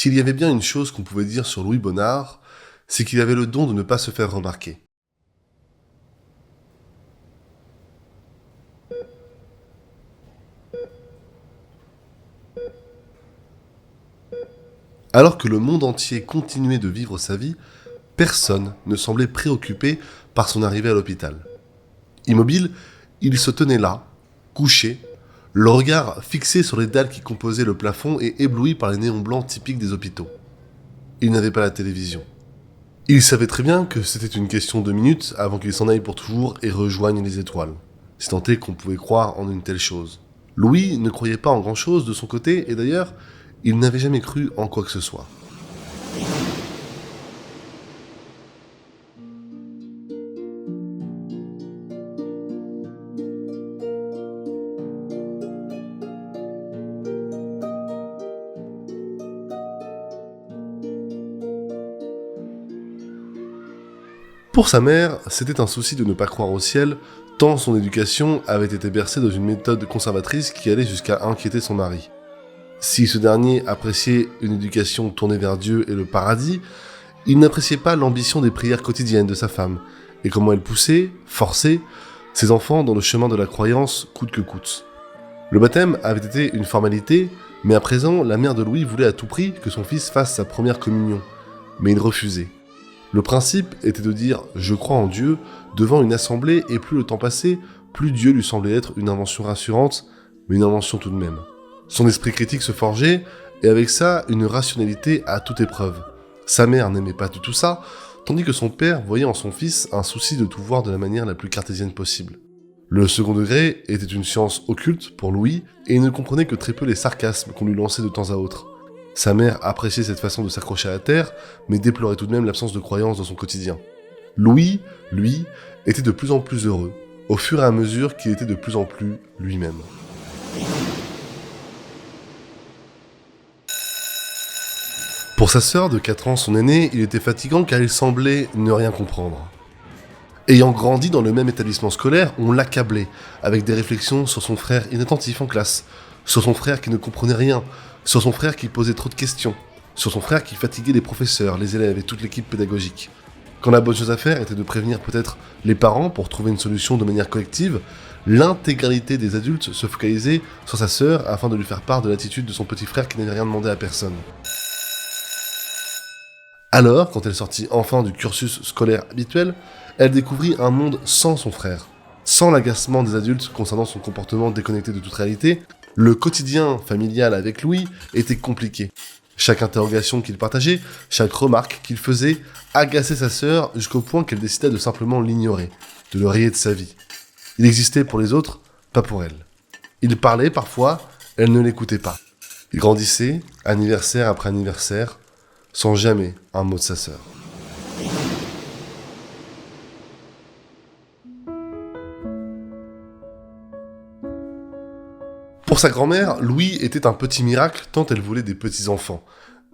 s'il y avait bien une chose qu'on pouvait dire sur Louis Bonnard, c'est qu'il avait le don de ne pas se faire remarquer. Alors que le monde entier continuait de vivre sa vie, personne ne semblait préoccupé par son arrivée à l'hôpital. Immobile, il se tenait là, couché, le regard fixé sur les dalles qui composaient le plafond et ébloui par les néons blancs typiques des hôpitaux. Il n'avait pas la télévision. Il savait très bien que c'était une question de minutes avant qu'il s'en aille pour toujours et rejoigne les étoiles. Si tant est qu'on pouvait croire en une telle chose. Louis ne croyait pas en grand-chose de son côté et d'ailleurs, il n'avait jamais cru en quoi que ce soit. Pour sa mère, c'était un souci de ne pas croire au ciel, tant son éducation avait été bercée dans une méthode conservatrice qui allait jusqu'à inquiéter son mari. Si ce dernier appréciait une éducation tournée vers Dieu et le paradis, il n'appréciait pas l'ambition des prières quotidiennes de sa femme, et comment elle poussait, forçait, ses enfants dans le chemin de la croyance coûte que coûte. Le baptême avait été une formalité, mais à présent, la mère de Louis voulait à tout prix que son fils fasse sa première communion, mais il refusait. Le principe était de dire « je crois en Dieu » devant une assemblée et plus le temps passait, plus Dieu lui semblait être une invention rassurante, mais une invention tout de même. Son esprit critique se forgeait, et avec ça, une rationalité à toute épreuve. Sa mère n'aimait pas du tout ça, tandis que son père voyait en son fils un souci de tout voir de la manière la plus cartésienne possible. Le second degré était une science occulte pour Louis, et il ne comprenait que très peu les sarcasmes qu'on lui lançait de temps à autre. Sa mère appréciait cette façon de s'accrocher à la terre, mais déplorait tout de même l'absence de croyance dans son quotidien. Louis, lui, était de plus en plus heureux, au fur et à mesure qu'il était de plus en plus lui-même. Pour sa sœur de 4 ans, son aîné, il était fatigant car il semblait ne rien comprendre. Ayant grandi dans le même établissement scolaire, on l'accablait, avec des réflexions sur son frère inattentif en classe, sur son frère qui ne comprenait rien, sur son frère qui posait trop de questions, sur son frère qui fatiguait les professeurs, les élèves et toute l'équipe pédagogique. Quand la bonne chose à faire était de prévenir peut-être les parents pour trouver une solution de manière collective, l'intégralité des adultes se focalisait sur sa sœur afin de lui faire part de l'attitude de son petit frère qui n'avait rien demandé à personne. Alors, quand elle sortit enfin du cursus scolaire habituel, elle découvrit un monde sans son frère. Sans l'agacement des adultes concernant son comportement déconnecté de toute réalité, le quotidien familial avec Louis était compliqué. Chaque interrogation qu'il partageait, chaque remarque qu'il faisait, agaçait sa sœur jusqu'au point qu'elle décida de simplement l'ignorer, de le rayer de sa vie. Il existait pour les autres, pas pour elle. Il parlait parfois, elle ne l'écoutait pas. Il grandissait, anniversaire après anniversaire, sans jamais un mot de sa sœur. Pour sa grand-mère, Louis était un petit miracle tant elle voulait des petits-enfants.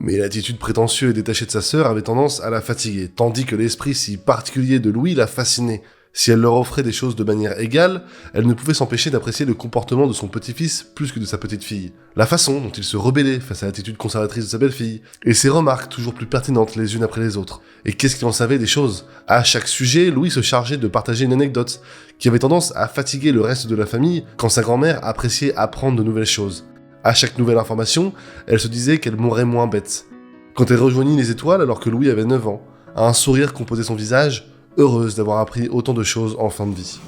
Mais l'attitude prétentieuse et détachée de sa sœur avait tendance à la fatiguer, tandis que l'esprit si particulier de Louis la fascinait. Si elle leur offrait des choses de manière égale, elle ne pouvait s'empêcher d'apprécier le comportement de son petit-fils plus que de sa petite-fille. La façon dont il se rebellait face à l'attitude conservatrice de sa belle-fille, et ses remarques toujours plus pertinentes les unes après les autres. Et qu'est-ce qu'il en savait des choses ? À chaque sujet, Louis se chargeait de partager une anecdote, qui avait tendance à fatiguer le reste de la famille quand sa grand-mère appréciait apprendre de nouvelles choses. À chaque nouvelle information, elle se disait qu'elle mourrait moins bête. Quand elle rejoignit les étoiles alors que Louis avait 9 ans, un sourire composait son visage, heureuse d'avoir appris autant de choses en fin de vie.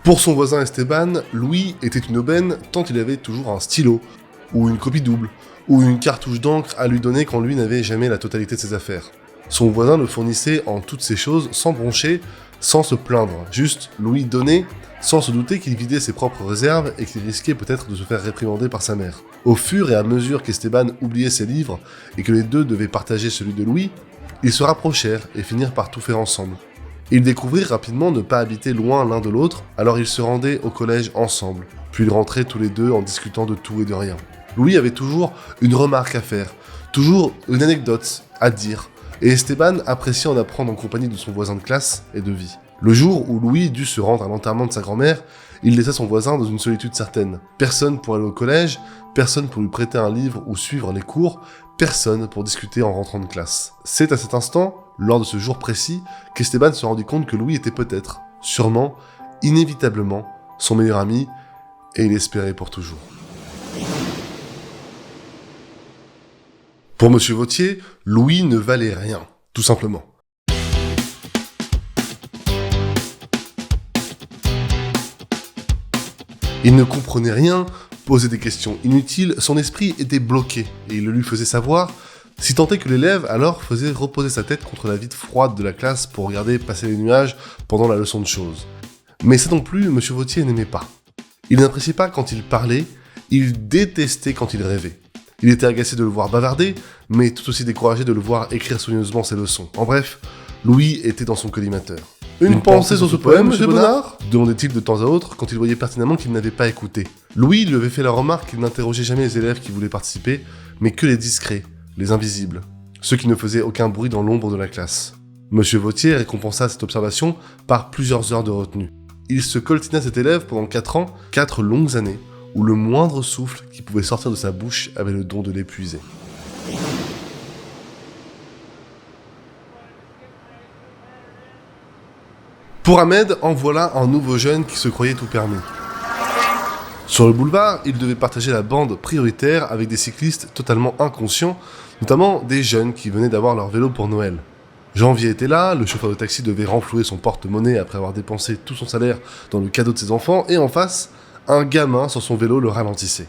Pour son voisin Esteban, Louis était une aubaine tant il avait toujours un stylo, ou une copie double, ou une cartouche d'encre à lui donner quand lui n'avait jamais la totalité de ses affaires. Son voisin le fournissait en toutes ces choses sans broncher, sans se plaindre. Juste, Louis donnait, sans se douter qu'il vidait ses propres réserves et qu'il risquait peut-être de se faire réprimander par sa mère. Au fur et à mesure qu'Esteban oubliait ses livres et que les deux devaient partager celui de Louis, ils se rapprochèrent et finirent par tout faire ensemble. Ils découvrirent rapidement ne pas habiter loin l'un de l'autre, alors ils se rendaient au collège ensemble, puis ils rentraient tous les deux en discutant de tout et de rien. Louis avait toujours une remarque à faire, toujours une anecdote à dire, et Esteban appréciait en apprendre en compagnie de son voisin de classe et de vie. Le jour où Louis dut se rendre à l'enterrement de sa grand-mère, il laissa son voisin dans une solitude certaine. Personne pour aller au collège, personne pour lui prêter un livre ou suivre les cours, personne pour discuter en rentrant de classe. C'est à cet instant, lors de ce jour précis, qu'Esteban se rendit compte que Louis était peut-être, sûrement, inévitablement, son meilleur ami, et il espérait pour toujours. Pour Monsieur Vautier, Louis ne valait rien, tout simplement. Il ne comprenait rien, posait des questions inutiles, son esprit était bloqué, et il le lui faisait savoir, si tant est que l'élève alors faisait reposer sa tête contre la vitre froide de la classe pour regarder passer les nuages pendant la leçon de choses. Mais ça non plus, Monsieur Vautier n'aimait pas. Il n'appréciait pas quand il parlait, il détestait quand il rêvait. Il était agacé de le voir bavarder, mais tout aussi découragé de le voir écrire soigneusement ses leçons. En bref, Louis était dans son collimateur. Une pensée sur ce poème, monsieur Bonnard ? Demandait-il de temps à autre quand il voyait pertinemment qu'il n'avait pas écouté. Louis lui avait fait la remarque qu'il n'interrogeait jamais les élèves qui voulaient participer, mais que les discrets, les invisibles, ceux qui ne faisaient aucun bruit dans l'ombre de la classe. Monsieur Vautier récompensa cette observation par plusieurs heures de retenue. Il se coltina cet élève pendant 4 ans, 4 longues années, où le moindre souffle qui pouvait sortir de sa bouche avait le don de l'épuiser. Pour Ahmed, en voilà un nouveau jeune qui se croyait tout permis. Sur le boulevard, il devait partager la bande prioritaire avec des cyclistes totalement inconscients, notamment des jeunes qui venaient d'avoir leur vélo pour Noël. Janvier était là, le chauffeur de taxi devait renflouer son porte-monnaie après avoir dépensé tout son salaire dans le cadeau de ses enfants, et en face, un gamin sur son vélo le ralentissait.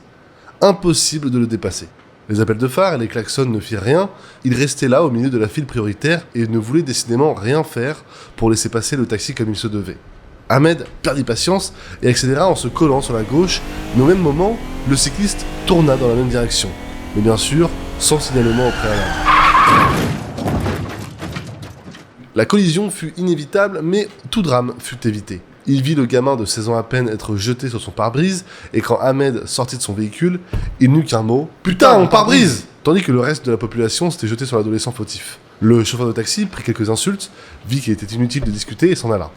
Impossible de le dépasser. Les appels de phare et les klaxons ne firent rien, il restait là au milieu de la file prioritaire et ne voulait décidément rien faire pour laisser passer le taxi comme il se devait. Ahmed perdit patience et accéléra en se collant sur la gauche, mais au même moment, le cycliste tourna dans la même direction. Mais bien sûr, sans signalement au préalable. La collision fut inévitable, mais tout drame fut évité. Il vit le gamin de 16 ans à peine être jeté sur son pare-brise, et quand Ahmed sortit de son véhicule, il n'eut qu'un mot « Putain, mon pare-brise !» Tandis que le reste de la population s'était jeté sur l'adolescent fautif. Le chauffeur de taxi prit quelques insultes, vit qu'il était inutile de discuter et s'en alla.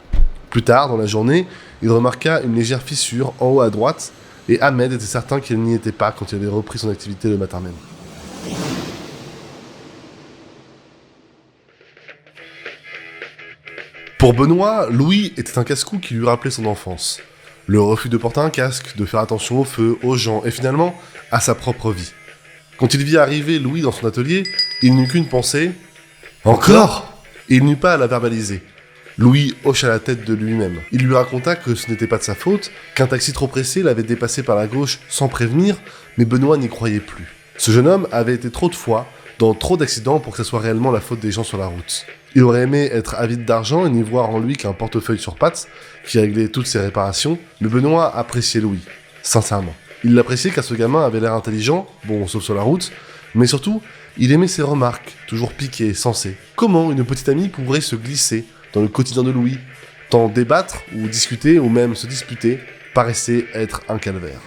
Plus tard, dans la journée, il remarqua une légère fissure en haut à droite, et Ahmed était certain qu'il n'y était pas quand il avait repris son activité le matin même. Pour Benoît, Louis était un casse-cou qui lui rappelait son enfance. Le refus de porter un casque, de faire attention au feu, aux gens, et finalement, à sa propre vie. Quand il vit arriver Louis dans son atelier, il n'eut qu'une pensée « Encore ?» Et il n'eut pas à la verbaliser. Louis hocha la tête de lui-même. Il lui raconta que ce n'était pas de sa faute, qu'un taxi trop pressé l'avait dépassé par la gauche sans prévenir, mais Benoît n'y croyait plus. Ce jeune homme avait été trop de fois dans trop d'accidents pour que ce soit réellement la faute des gens sur la route. Il aurait aimé être avide d'argent et n'y voir en lui qu'un portefeuille sur pattes qui réglait toutes ses réparations, mais Benoît appréciait Louis, sincèrement. Il l'appréciait car ce gamin avait l'air intelligent, bon sauf sur la route, mais surtout, il aimait ses remarques, toujours piquées, sensées. Comment une petite amie pourrait se glisser dans le quotidien de Louis, tant débattre ou discuter ou même se disputer paraissait être un calvaire.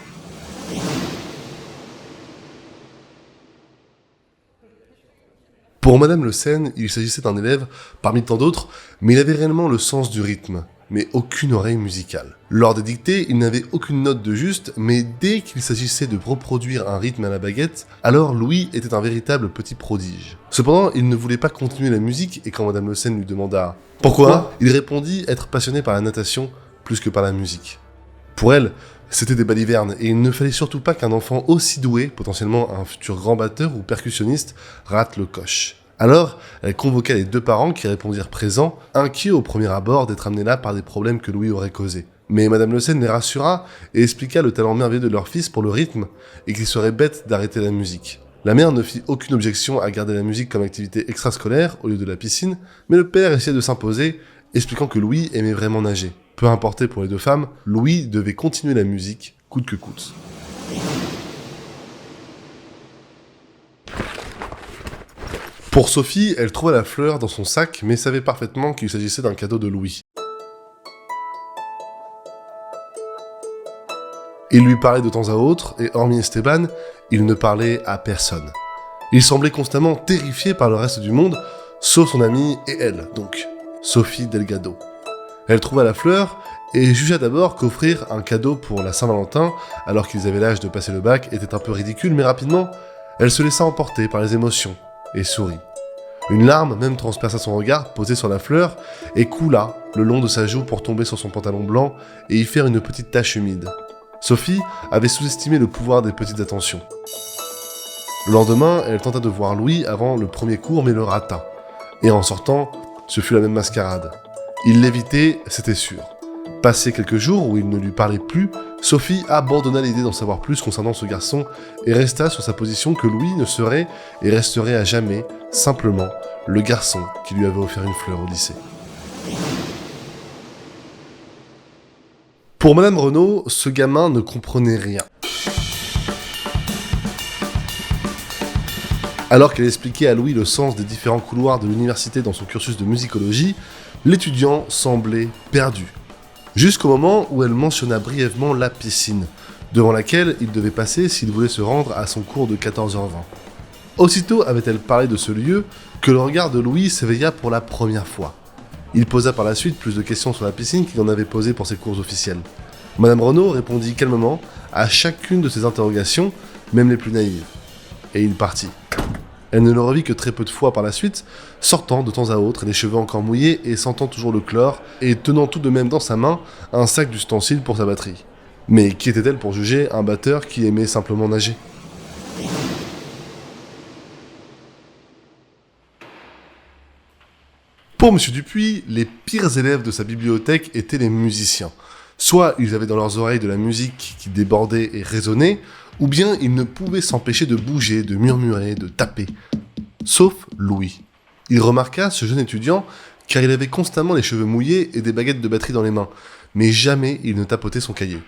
Pour Madame Le Seine, il s'agissait d'un élève parmi tant d'autres, mais il avait réellement le sens du rythme, mais aucune oreille musicale. Lors des dictées, il n'avait aucune note de juste, mais dès qu'il s'agissait de reproduire un rythme à la baguette, alors Louis était un véritable petit prodige. Cependant, il ne voulait pas continuer la musique, et quand Madame Le Seine lui demanda « Pourquoi ?», il répondit être passionné par la natation plus que par la musique. Pour elle, c'était des balivernes, et il ne fallait surtout pas qu'un enfant aussi doué, potentiellement un futur grand batteur ou percussionniste, rate le coche. Alors, elle convoqua les 2 parents qui répondirent présents, inquiets au premier abord d'être amenés là par des problèmes que Louis aurait causés. Mais Madame Le Seine les rassura et expliqua le talent merveilleux de leur fils pour le rythme et qu'il serait bête d'arrêter la musique. La mère ne fit aucune objection à garder la musique comme activité extrascolaire au lieu de la piscine, mais le père essayait de s'imposer, expliquant que Louis aimait vraiment nager. Peu importe pour les 2 femmes, Louis devait continuer la musique, coûte que coûte. Pour Sophie, elle trouva la fleur dans son sac, mais savait parfaitement qu'il s'agissait d'un cadeau de Louis. Il lui parlait de temps à autre, et hormis Esteban, il ne parlait à personne. Il semblait constamment terrifié par le reste du monde, sauf son amie et elle, donc, Sophie Delgado. Elle trouva la fleur et jugea d'abord qu'offrir un cadeau pour la Saint-Valentin, alors qu'ils avaient l'âge de passer le bac, était un peu ridicule, mais rapidement, elle se laissa emporter par les émotions et sourit. Une larme même transperça son regard posé sur la fleur et coula le long de sa joue pour tomber sur son pantalon blanc et y faire une petite tache humide. Sophie avait sous-estimé le pouvoir des petites attentions. Le lendemain, elle tenta de voir Louis avant le premier cours, mais le rata. Et en sortant, ce fut la même mascarade. Il l'évitait, c'était sûr. Passé quelques jours où il ne lui parlait plus, Sophie abandonna l'idée d'en savoir plus concernant ce garçon et resta sur sa position que Louis ne serait et resterait à jamais simplement le garçon qui lui avait offert une fleur au lycée. Pour Madame Renaud, ce gamin ne comprenait rien. Alors qu'elle expliquait à Louis le sens des différents couloirs de l'université dans son cursus de musicologie, l'étudiant semblait perdu. Jusqu'au moment où elle mentionna brièvement la piscine, devant laquelle il devait passer s'il voulait se rendre à son cours de 14h20. Aussitôt avait-elle parlé de ce lieu que le regard de Louis s'éveilla pour la première fois. Il posa par la suite plus de questions sur la piscine qu'il en avait posé pour ses cours officiels. Madame Renaud répondit calmement à chacune de ses interrogations, même les plus naïves. Et il partit. Elle ne le revit que très peu de fois par la suite, sortant de temps à autre, les cheveux encore mouillés et sentant toujours le chlore, et tenant tout de même dans sa main un sac d'ustensiles pour sa batterie. Mais qui était-elle pour juger un batteur qui aimait simplement nager ? Pour M. Dupuis, les pires élèves de sa bibliothèque étaient les musiciens. Soit ils avaient dans leurs oreilles de la musique qui débordait et résonnait, ou bien ils ne pouvaient s'empêcher de bouger, de murmurer, de taper. Sauf Louis. Il remarqua ce jeune étudiant car il avait constamment les cheveux mouillés et des baguettes de batterie dans les mains, mais jamais il ne tapotait son cahier.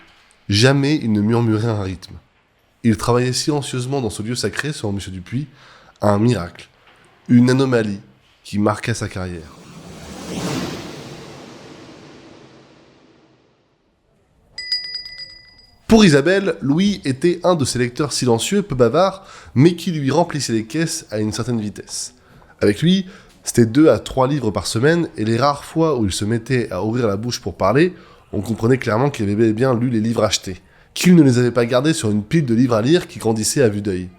Jamais il ne murmurait un rythme. Il travaillait silencieusement dans ce lieu sacré, selon M. Dupuis, un miracle, une anomalie qui marqua sa carrière. Pour Isabelle, Louis était un de ces lecteurs silencieux, peu bavards, mais qui lui remplissait les caisses à une certaine vitesse. Avec lui, c'était 2 à 3 livres par semaine, et les rares fois où il se mettait à ouvrir la bouche pour parler, on comprenait clairement qu'il avait bel et bien lu les livres achetés, qu'il ne les avait pas gardés sur une pile de livres à lire qui grandissait à vue d'œil.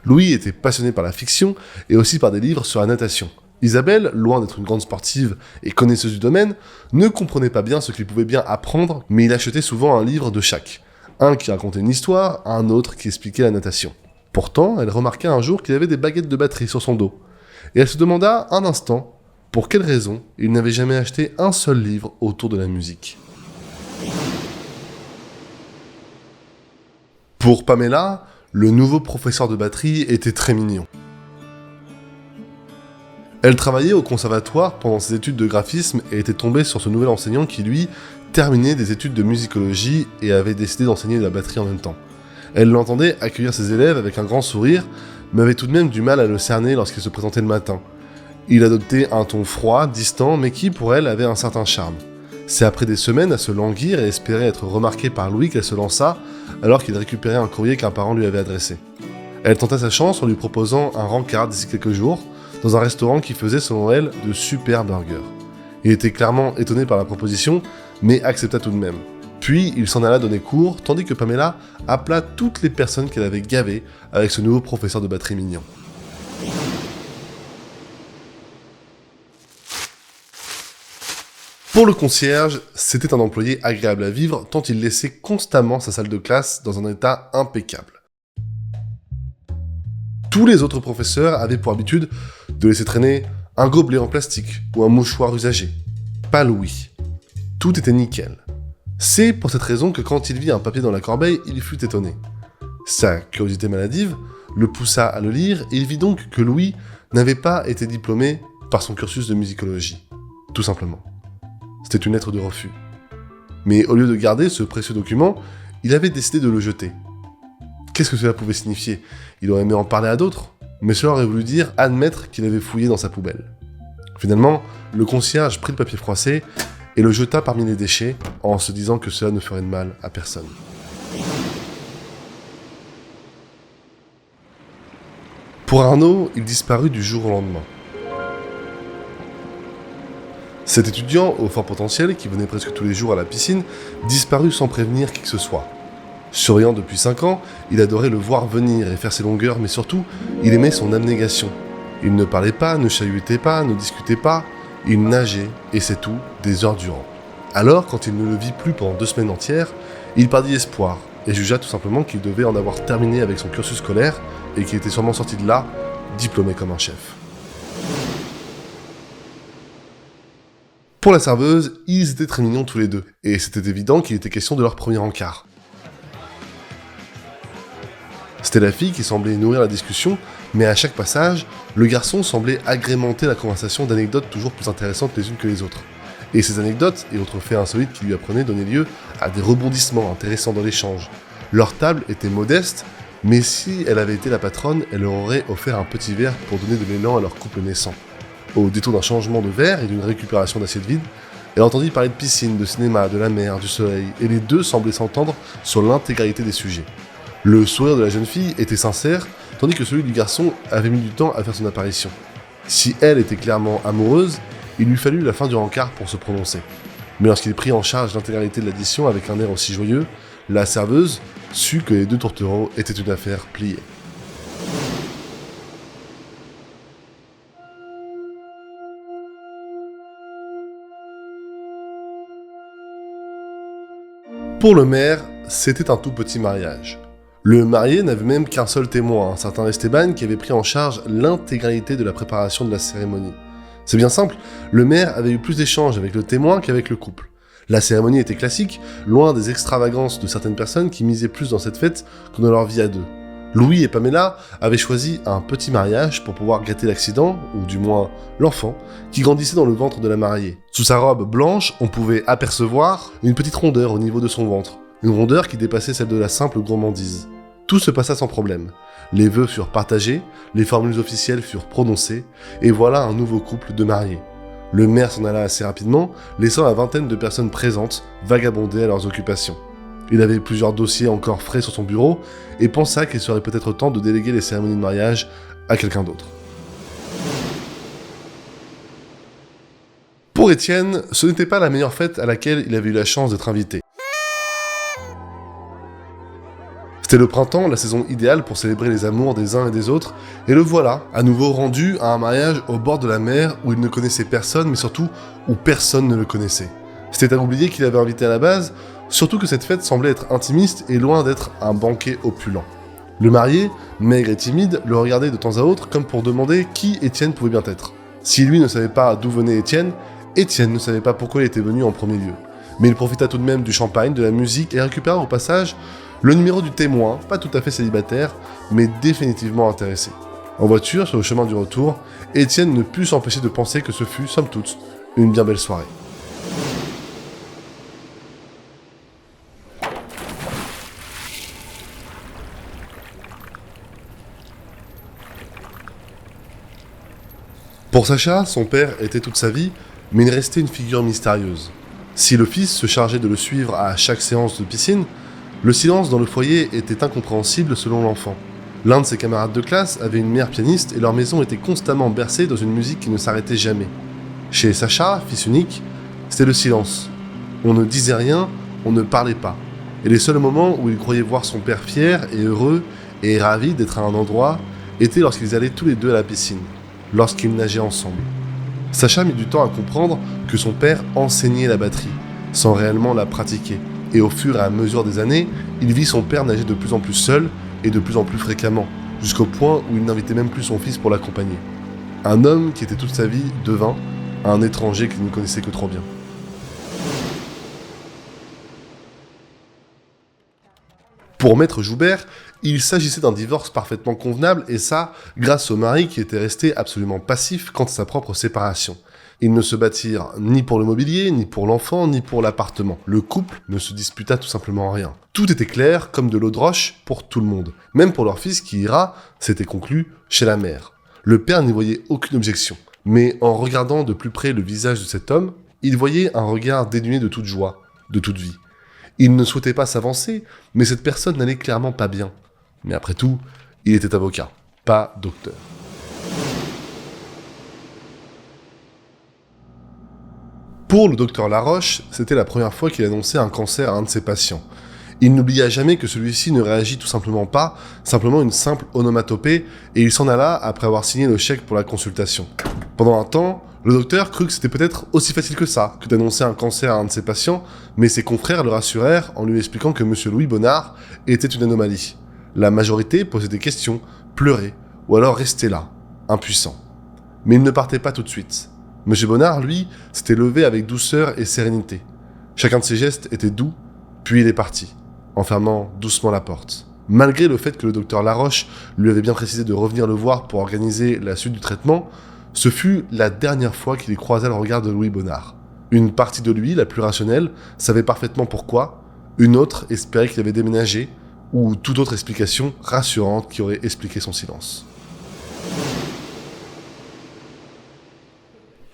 Louis était passionné par la fiction, et aussi par des livres sur la natation. Isabelle, loin d'être une grande sportive et connaisseuse du domaine, ne comprenait pas bien ce qu'il pouvait bien apprendre, mais il achetait souvent un livre de chaque. Un qui racontait une histoire, un autre qui expliquait la natation. Pourtant, elle remarqua un jour qu'il avait des baguettes de batterie sur son dos. Et elle se demanda un instant pour quelle raison il n'avait jamais acheté un seul livre autour de la musique. Pour Pamela, le nouveau professeur de batterie était très mignon. Elle travaillait au conservatoire pendant ses études de graphisme et était tombée sur ce nouvel enseignant qui, lui, terminait des études de musicologie et avait décidé d'enseigner de la batterie en même temps. Elle l'entendait accueillir ses élèves avec un grand sourire, mais avait tout de même du mal à le cerner lorsqu'il se présentait le matin. Il adoptait un ton froid, distant, mais qui, pour elle, avait un certain charme. C'est après des semaines à se languir et espérer être remarquée par Louis qu'elle se lança, alors qu'il récupérait un courrier qu'un parent lui avait adressé. Elle tenta sa chance en lui proposant un rencard d'ici quelques jours, dans un restaurant qui faisait, selon elle, de super burgers. Il était clairement étonné par la proposition, mais accepta tout de même. Puis il s'en alla donner cours, tandis que Pamela appela toutes les personnes qu'elle avait gavées avec ce nouveau professeur de batterie mignon. Pour le concierge, c'était un employé agréable à vivre tant il laissait constamment sa salle de classe dans un état impeccable. Tous les autres professeurs avaient pour habitude de laisser traîner un gobelet en plastique ou un mouchoir usagé. Pas Louis. Tout était nickel. C'est pour cette raison que quand il vit un papier dans la corbeille, il fut étonné. Sa curiosité maladive le poussa à le lire et il vit donc que Louis n'avait pas été diplômé par son cursus de musicologie. Tout simplement. C'était une lettre de refus. Mais au lieu de garder ce précieux document, il avait décidé de le jeter. Qu'est-ce que cela pouvait signifier ? Il aurait aimé en parler à d'autres, mais cela aurait voulu dire admettre qu'il avait fouillé dans sa poubelle. Finalement, le concierge prit le papier froissé et le jeta parmi les déchets en se disant que cela ne ferait de mal à personne. Pour Arnaud, il disparut du jour au lendemain. Cet étudiant, au fort potentiel, qui venait presque tous les jours à la piscine, disparut sans prévenir qui que ce soit. Surveillant depuis 5 ans, il adorait le voir venir et faire ses longueurs, mais surtout, il aimait son abnégation. Il ne parlait pas, ne chahutait pas, ne discutait pas, il nageait, et c'est tout, des heures durant. Alors, quand il ne le vit plus pendant 2 semaines entières, il perdit espoir, et jugea tout simplement qu'il devait en avoir terminé avec son cursus scolaire, et qu'il était sûrement sorti de là, diplômé comme un chef. Pour la serveuse, ils étaient très mignons tous les deux, et c'était évident qu'il était question de leur premier encart. C'était la fille qui semblait nourrir la discussion, mais à chaque passage, le garçon semblait agrémenter la conversation d'anecdotes toujours plus intéressantes les unes que les autres. Et ces anecdotes et autres faits insolites qui lui apprenaient donnaient lieu à des rebondissements intéressants dans l'échange. Leur table était modeste, mais si elle avait été la patronne, elle leur aurait offert un petit verre pour donner de l'élan à leur couple naissant. Au détour d'un changement de verre et d'une récupération d'assiettes vides, elle entendit parler de piscine, de cinéma, de la mer, du soleil, et les deux semblaient s'entendre sur l'intégralité des sujets. Le sourire de la jeune fille était sincère, tandis que celui du garçon avait mis du temps à faire son apparition. Si elle était clairement amoureuse, il lui fallut la fin du rencard pour se prononcer. Mais lorsqu'il prit en charge l'intégralité de l'addition avec un air aussi joyeux, la serveuse sut que les deux tourtereaux étaient une affaire pliée. Pour le maire, c'était un tout petit mariage. Le marié n'avait même qu'un seul témoin, un certain Esteban, qui avait pris en charge l'intégralité de la préparation de la cérémonie. C'est bien simple, le maire avait eu plus d'échanges avec le témoin qu'avec le couple. La cérémonie était classique, loin des extravagances de certaines personnes qui misaient plus dans cette fête que dans leur vie à deux. Louis et Pamela avaient choisi un petit mariage pour pouvoir gâter l'accident, ou du moins l'enfant, qui grandissait dans le ventre de la mariée. Sous sa robe blanche, on pouvait apercevoir une petite rondeur au niveau de son ventre, une rondeur qui dépassait celle de la simple gourmandise. Tout se passa sans problème. Les vœux furent partagés, les formules officielles furent prononcées, et voilà un nouveau couple de mariés. Le maire s'en alla assez rapidement, laissant la vingtaine de personnes présentes vagabonder à leurs occupations. Il avait plusieurs dossiers encore frais sur son bureau, et pensa qu'il serait peut-être temps de déléguer les cérémonies de mariage à quelqu'un d'autre. Pour Étienne, ce n'était pas la meilleure fête à laquelle il avait eu la chance d'être invité. C'était le printemps, la saison idéale pour célébrer les amours des uns et des autres, et le voilà, à nouveau rendu à un mariage au bord de la mer où il ne connaissait personne, mais surtout où personne ne le connaissait. C'était à oublier qu'il avait invité à la base, surtout que cette fête semblait être intimiste et loin d'être un banquet opulent. Le marié, maigre et timide, le regardait de temps à autre comme pour demander qui Étienne pouvait bien être. Si lui ne savait pas d'où venait Étienne, Étienne ne savait pas pourquoi il était venu en premier lieu. Mais il profita tout de même du champagne, de la musique et récupéra au passage le numéro du témoin, pas tout à fait célibataire, mais définitivement intéressé. En voiture, sur le chemin du retour, Étienne ne put s'empêcher de penser que ce fut, somme toute, une bien belle soirée. Pour Sacha, son père était toute sa vie, mais il restait une figure mystérieuse. Si le fils se chargeait de le suivre à chaque séance de piscine, le silence dans le foyer était incompréhensible selon l'enfant. L'un de ses camarades de classe avait une mère pianiste et leur maison était constamment bercée dans une musique qui ne s'arrêtait jamais. Chez Sacha, fils unique, c'était le silence. On ne disait rien, on ne parlait pas. Et les seuls moments où il croyait voir son père fier et heureux et ravi d'être à un endroit étaient lorsqu'ils allaient tous les deux à la piscine, lorsqu'ils nageaient ensemble. Sacha mit du temps à comprendre que son père enseignait la batterie, sans réellement la pratiquer. Et au fur et à mesure des années, il vit son père nager de plus en plus seul et de plus en plus fréquemment, jusqu'au point où il n'invitait même plus son fils pour l'accompagner. Un homme qui était toute sa vie devint un étranger qu'il ne connaissait que trop bien. Pour Maître Joubert, il s'agissait d'un divorce parfaitement convenable, et ça, grâce au mari qui était resté absolument passif quant à sa propre séparation. Ils ne se battirent ni pour le mobilier, ni pour l'enfant, ni pour l'appartement. Le couple ne se disputa tout simplement rien. Tout était clair, comme de l'eau de roche, pour tout le monde. Même pour leur fils qui ira, c'était conclu, chez la mère. Le père n'y voyait aucune objection. Mais en regardant de plus près le visage de cet homme, il voyait un regard dénué de toute joie, de toute vie. Il ne souhaitait pas s'avancer, mais cette personne n'allait clairement pas bien. Mais après tout, il était avocat, pas docteur. Pour le docteur Laroche, c'était la première fois qu'il annonçait un cancer à un de ses patients. Il n'oublia jamais que celui-ci ne réagit tout simplement pas, simplement une simple onomatopée, et il s'en alla après avoir signé le chèque pour la consultation. Pendant un temps, le docteur crut que c'était peut-être aussi facile que ça, que d'annoncer un cancer à un de ses patients, mais ses confrères le rassurèrent en lui expliquant que M. Louis Bonnard était une anomalie. La majorité posait des questions, pleurait, ou alors restait là, impuissant. Mais il ne partait pas tout de suite. M. Bonnard, lui, s'était levé avec douceur et sérénité. Chacun de ses gestes était doux, puis il est parti, en fermant doucement la porte. Malgré le fait que le docteur Laroche lui avait bien précisé de revenir le voir pour organiser la suite du traitement, ce fut la dernière fois qu'il y croisa le regard de Louis Bonnard. Une partie de lui, la plus rationnelle, savait parfaitement pourquoi, une autre espérait qu'il avait déménagé, ou toute autre explication rassurante qui aurait expliqué son silence.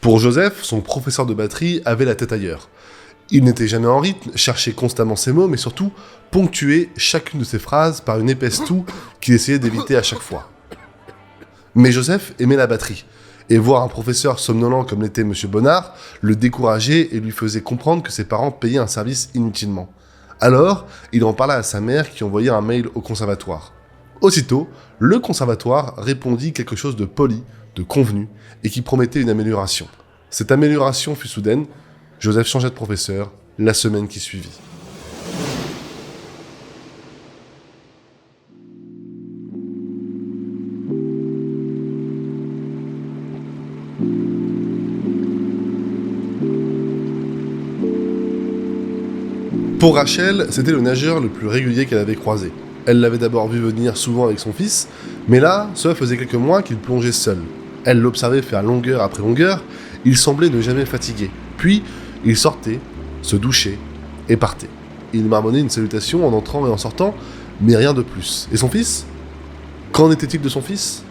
Pour Joseph, son professeur de batterie avait la tête ailleurs. Il n'était jamais en rythme, cherchait constamment ses mots, mais surtout ponctuait chacune de ses phrases par une épaisse toux qu'il essayait d'éviter à chaque fois. Mais Joseph aimait la batterie, et voir un professeur somnolent comme l'était M. Bonnard le décourageait et lui faisait comprendre que ses parents payaient un service inutilement. Alors, il en parla à sa mère qui envoyait un mail au conservatoire. Aussitôt, le conservatoire répondit quelque chose de poli, de convenu, et qui promettait une amélioration. Cette amélioration fut soudaine. Joseph changea de professeur la semaine qui suivit. Pour Rachel, c'était le nageur le plus régulier qu'elle avait croisé. Elle l'avait d'abord vu venir souvent avec son fils, mais là, cela faisait quelques mois qu'il plongeait seul. Elle l'observait faire longueur après longueur, il semblait ne jamais fatigué. Puis, il sortait, se douchait et partait. Il marmonnait une salutation en entrant et en sortant, mais rien de plus. Et son fils ? Qu'en était-il de son fils ?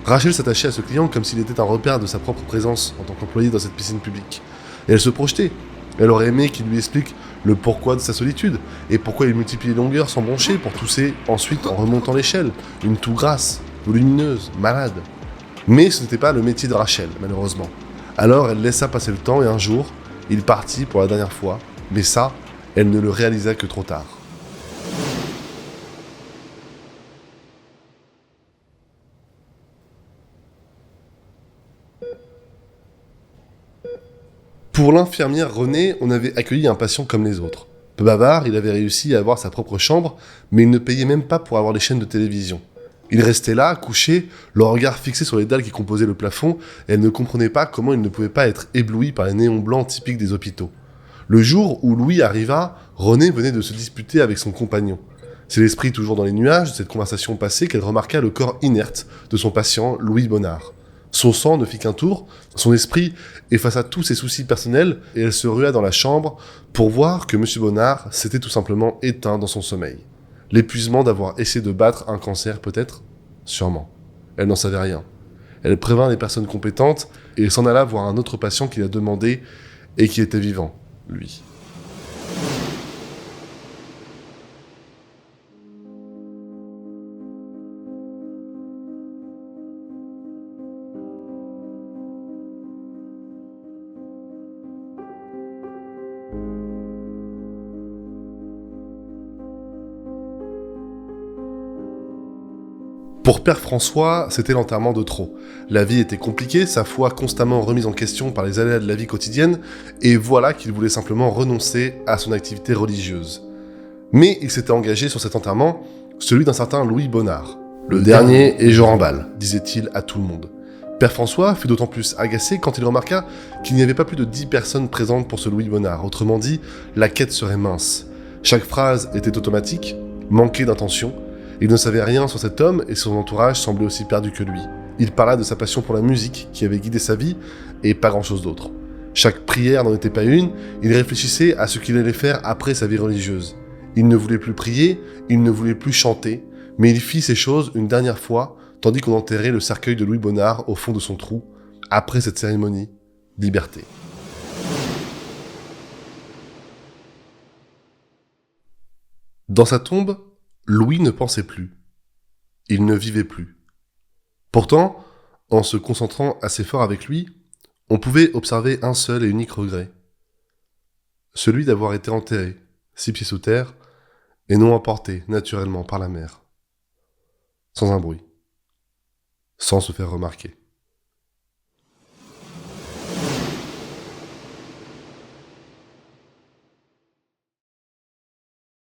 Rachel s'attachait à ce client comme s'il était un repère de sa propre présence en tant qu'employé dans cette piscine publique. Et elle se projetait. Elle aurait aimé qu'il lui explique le pourquoi de sa solitude, et pourquoi il multiplie les longueurs sans broncher pour tousser ensuite en remontant l'échelle, une toux grasse, volumineuse, malade. Mais ce n'était pas le métier de Rachel, malheureusement. Alors elle laissa passer le temps et un jour, il partit pour la dernière fois, mais ça, elle ne le réalisa que trop tard. Pour l'infirmière Renée, on avait accueilli un patient comme les autres. Peu bavard, il avait réussi à avoir sa propre chambre, mais il ne payait même pas pour avoir les chaînes de télévision. Il restait là, couché, le regard fixé sur les dalles qui composaient le plafond, et elle ne comprenait pas comment il ne pouvait pas être ébloui par les néons blancs typiques des hôpitaux. Le jour où Louis arriva, Renée venait de se disputer avec son compagnon. C'est l'esprit toujours dans les nuages de cette conversation passée qu'elle remarqua le corps inerte de son patient, Louis Bonnard. Son sang ne fit qu'un tour, son esprit effaça tous ses soucis personnels et elle se rua dans la chambre pour voir que M. Bonnard s'était tout simplement éteint dans son sommeil. L'épuisement d'avoir essayé de battre un cancer peut-être ? Sûrement. Elle n'en savait rien. Elle prévint les personnes compétentes et s'en alla voir un autre patient qui la demandait et qui était vivant, lui. Pour Père François, c'était l'enterrement de trop. La vie était compliquée, sa foi constamment remise en question par les aléas de la vie quotidienne, et voilà qu'il voulait simplement renoncer à son activité religieuse. Mais il s'était engagé sur cet enterrement, celui d'un certain Louis Bonnard. Le dernier et je remballe, disait-il à tout le monde. Père François fut d'autant plus agacé quand il remarqua qu'il n'y avait pas plus de 10 personnes présentes pour ce Louis Bonnard. Autrement dit, la quête serait mince. Chaque phrase était automatique, manquait d'intention. Il ne savait rien sur cet homme et son entourage semblait aussi perdu que lui. Il parla de sa passion pour la musique qui avait guidé sa vie et pas grand-chose d'autre. Chaque prière n'en était pas une, il réfléchissait à ce qu'il allait faire après sa vie religieuse. Il ne voulait plus prier, il ne voulait plus chanter, mais il fit ces choses une dernière fois, tandis qu'on enterrait le cercueil de Louis Bonnard au fond de son trou. Après cette cérémonie, liberté. Dans sa tombe, Louis ne pensait plus. Il ne vivait plus. Pourtant, en se concentrant assez fort avec lui, on pouvait observer un seul et unique regret. celui d'avoir été enterré, 6 pieds sous terre, et non emporté naturellement par la mer, sans un bruit, sans se faire remarquer.